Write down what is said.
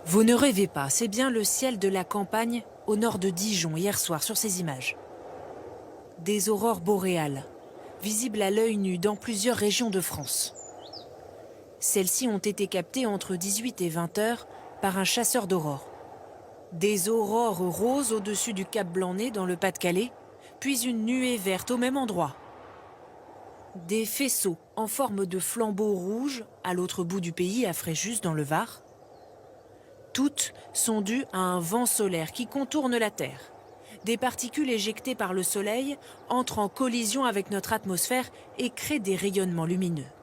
Vous ne rêvez pas, c'est bien le ciel de la campagne au nord de Dijon hier soir sur ces images. Des aurores boréales, visibles à l'œil nu dans plusieurs régions de France. Celles-ci ont été captées entre 18 et 20 heures par un chasseur d'aurores. Des aurores roses au-dessus du Cap Blanc-Nez dans le Pas-de-Calais, puis une nuée verte au même endroit. Des faisceaux en forme de flambeaux rouges à l'autre bout du pays, à Fréjus dans le Var. Toutes sont dues à un vent solaire qui contourne la Terre. Des particules éjectées par le Soleil entrent en collision avec notre atmosphère et créent des rayonnements lumineux.